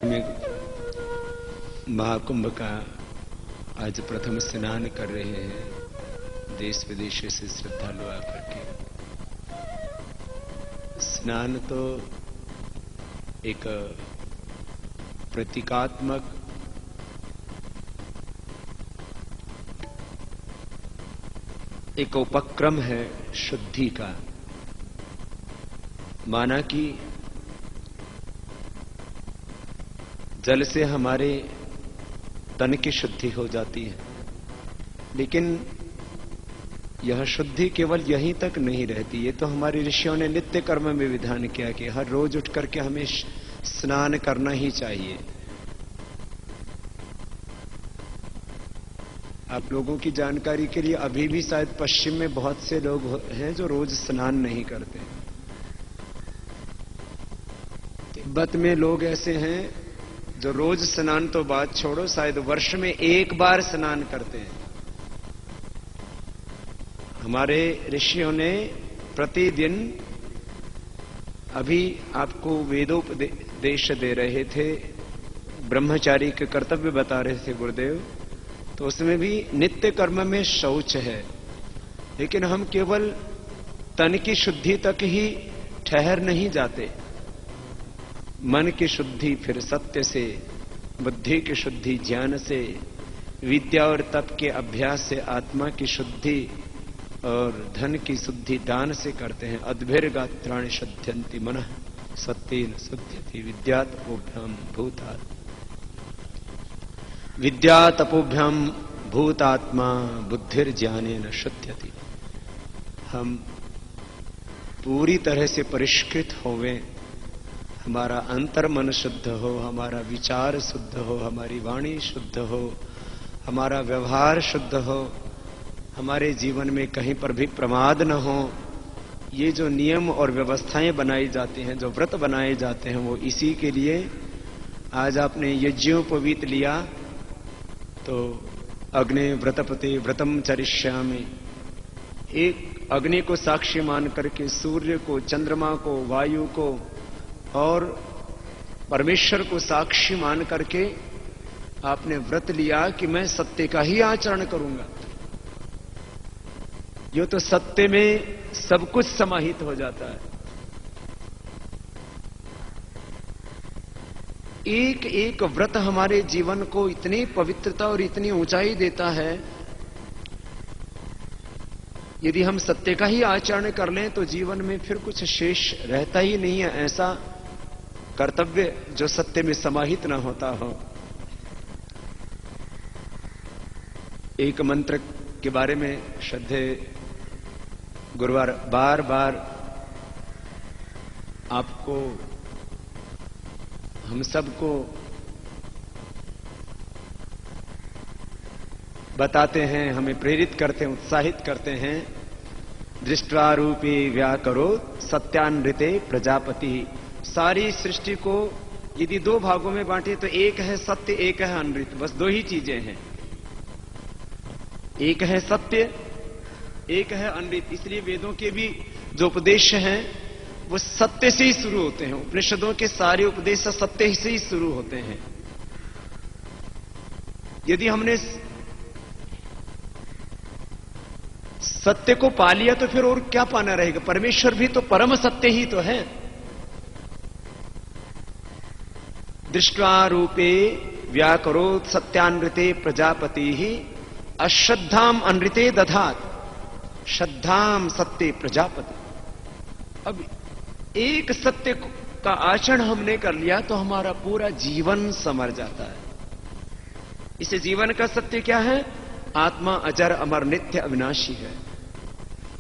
में महाकुंभ का आज प्रथम स्नान कर रहे हैं। देश विदेश से श्रद्धालु आकर के स्नान तो एक प्रतीकात्मक एक उपक्रम है शुद्धि का। माना कि जल से हमारे तन की शुद्धि हो जाती है, लेकिन यह शुद्धि केवल यहीं तक नहीं रहती। ये तो हमारे ऋषियों ने नित्य कर्म में विधान किया कि हर रोज उठ करके हमें स्नान करना ही चाहिए। आप लोगों की जानकारी के लिए अभी भी शायद पश्चिम में बहुत से लोग हैं जो रोज स्नान नहीं करते। तिब्बत में लोग ऐसे हैं जो रोज स्नान तो बात छोड़ो, शायद वर्ष में एक बार स्नान करते हैं। हमारे ऋषियों ने प्रतिदिन, अभी आपको वेदोपदेश दे रहे थे, ब्रह्मचारी के कर्तव्य बता रहे थे गुरुदेव, तो उसमें भी नित्य कर्म में शौच है। लेकिन हम केवल तन की शुद्धि तक ही ठहर नहीं जाते। मन की शुद्धि फिर सत्य से, बुद्धि की शुद्धि ज्ञान से, विद्या और तप के अभ्यास से आत्मा की शुद्धि और धन की शुद्धि दान से करते हैं। अद्भिर्गात्राणि शुद्ध्यन्ति मनः सत्येन शुद्ध्यति विद्या तपोभ्याम भूतात्। विद्या तपोभ्याम भूतात्मा बुद्धिर्ज्ञानेन शुद्ध्यति। हम पूरी तरह से परिष्कृत होवें, हमारा अंतर मन शुद्ध हो, हमारा विचार शुद्ध हो, हमारी वाणी शुद्ध हो, हमारा व्यवहार शुद्ध हो, हमारे जीवन में कहीं पर भी प्रमाद न हो। ये जो नियम और व्यवस्थाएं बनाई जाती हैं, जो व्रत बनाए जाते हैं, वो इसी के लिए। आज आपने यज्ञोपवीत लिया तो अग्नि व्रतपति व्रतम चरिष्यामि, एक अग्नि को साक्षी मान करके सूर्य को, चंद्रमा को, वायु को और परमेश्वर को साक्षी मान करके आपने व्रत लिया कि मैं सत्य का ही आचरण करूंगा। यो तो सत्य में सब कुछ समाहित हो जाता है। एक एक व्रत हमारे जीवन को इतनी पवित्रता और इतनी ऊंचाई देता है। यदि हम सत्य का ही आचरण कर लें तो जीवन में फिर कुछ शेष रहता ही नहीं है, ऐसा कर्तव्य जो सत्य में समाहित न होता हो। एक मंत्र के बारे में श्रद्धे गुरुवार बार बार आपको, हम सबको बताते हैं, हमें प्रेरित करते हैं, उत्साहित करते हैं। दृष्ट्वा रूपी व्याकरोत् सत्यानृते प्रजापति। सारी सृष्टि को यदि दो भागों में बांटे तो एक है सत्य, एक है अनृत। बस दो ही चीजें हैं, एक है सत्य, एक है अनृत। इसलिए वेदों के भी जो उपदेश हैं वो सत्य से ही शुरू होते हैं। उपनिषदों के सारे उपदेश सत्य से ही शुरू होते हैं। यदि हमने सत्य को पा लिया तो फिर और क्या पाना रहेगा। परमेश्वर भी तो परम सत्य ही तो है। दृष्ट्वा रूपे व्याकरोत् सत्यानृते प्रजापति ही अश्रद्धाम अनृते दधात श्रद्धाम सत्य प्रजापति। अब एक सत्य का आचरण हमने कर लिया तो हमारा पूरा जीवन संवर जाता है। इस जीवन का सत्य क्या है? आत्मा अजर अमर नित्य अविनाशी है।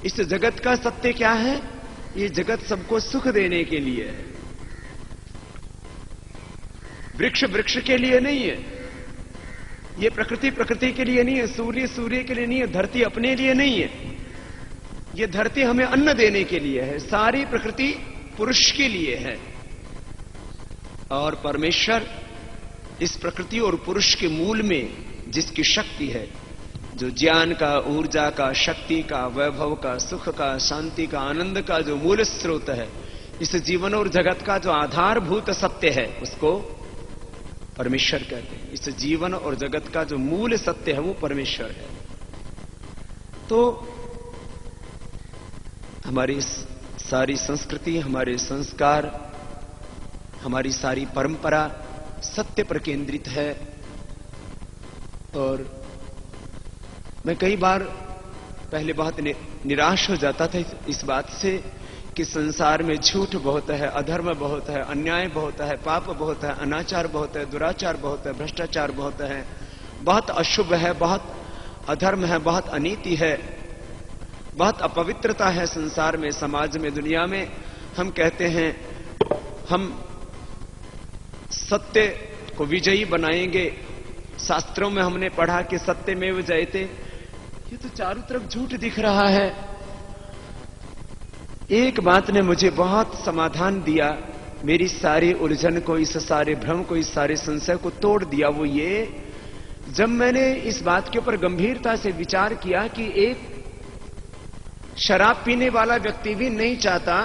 इस जगत का सत्य क्या है? ये जगत सबको सुख देने के लिए है। वृक्ष वृक्ष के लिए नहीं है, ये प्रकृति प्रकृति के लिए नहीं है, सूर्य सूर्य के लिए नहीं है, धरती अपने लिए नहीं है। ये धरती हमें अन्न देने के लिए है। सारी प्रकृति पुरुष के लिए है और परमेश्वर इस प्रकृति और पुरुष के मूल में जिसकी शक्ति है, जो ज्ञान का, ऊर्जा का, शक्ति का, वैभव का, सुख का, शांति का, आनंद का जो मूल स्रोत है, इस जीवन और जगत का जो आधारभूत सत्य है, उसको परमेश्वर कहते हैं। इस जीवन और जगत का जो मूल सत्य है वो परमेश्वर है। तो हमारी सारी संस्कृति, हमारे संस्कार, हमारी सारी परंपरा सत्य पर केंद्रित है। और मैं कई बार पहले बहुत निराश हो जाता था इस बात से कि संसार में झूठ बहुत है, अधर्म बहुत है, अन्याय बहुत है, पाप बहुत है, अनाचार बहुत है, दुराचार बहुत है, भ्रष्टाचार बहुत है, बहुत अशुभ है, बहुत अधर्म है, बहुत अनीति है, बहुत अपवित्रता है संसार में, समाज में, दुनिया में। हम कहते हैं हम सत्य को विजयी बनाएंगे। शास्त्रों में हमने पढ़ा कि सत्यमेव जयते। ये तो चारों तरफ झूठ दिख रहा है। एक बात ने मुझे बहुत समाधान दिया, मेरी सारी उलझन को, इस सारे भ्रम को, इस सारे संशय को तोड़ दिया। वो ये, जब मैंने इस बात के ऊपर गंभीरता से विचार किया कि एक शराब पीने वाला व्यक्ति भी नहीं चाहता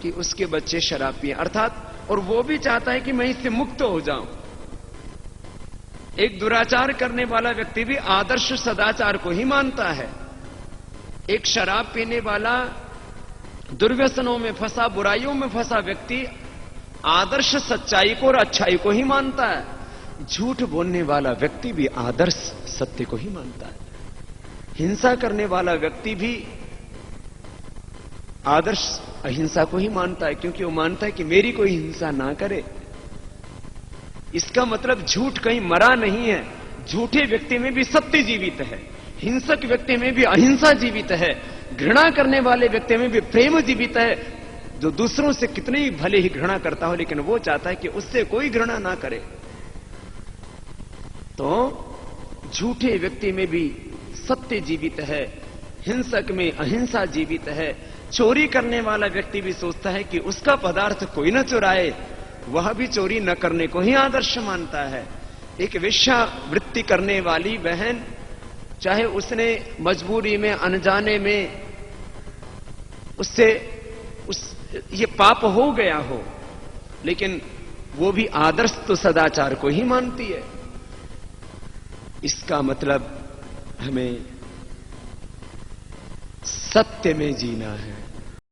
कि उसके बच्चे शराब पिए, अर्थात और वो भी चाहता है कि मैं इससे मुक्त हो जाऊं। एक दुराचार करने वाला व्यक्ति भी आदर्श सदाचार को ही मानता है। एक शराब पीने वाला, दुर्व्यसनों में फंसा, बुराइयों में फंसा व्यक्ति आदर्श सच्चाई को और अच्छाई को ही मानता है। झूठ बोलने वाला व्यक्ति भी आदर्श सत्य को ही मानता है। हिंसा करने वाला व्यक्ति भी आदर्श अहिंसा को ही मानता है, क्योंकि वो मानता है कि मेरी कोई हिंसा ना करे। इसका मतलब झूठ कहीं मरा नहीं है। झूठे व्यक्ति में भी सत्य जीवित है, हिंसक व्यक्ति में भी अहिंसा जीवित है, घृणा करने वाले व्यक्ति में भी प्रेम जीवित है। जो दूसरों से कितने ही भले ही घृणा करता हो, लेकिन वो चाहता है कि उससे कोई घृणा ना करे। तो झूठे व्यक्ति में भी सत्य जीवित है, हिंसक में अहिंसा जीवित है। चोरी करने वाला व्यक्ति भी सोचता है कि उसका पदार्थ कोई न चुराए, वह भी चोरी न करने को ही आदर्श मानता है। एक वेश्यावृत्ति करने वाली बहन, चाहे उसने मजबूरी में, अनजाने में उससे ये पाप हो गया हो, लेकिन वो भी आदर्श तो सदाचार को ही मानती है। इसका मतलब हमें सत्य में जीना है।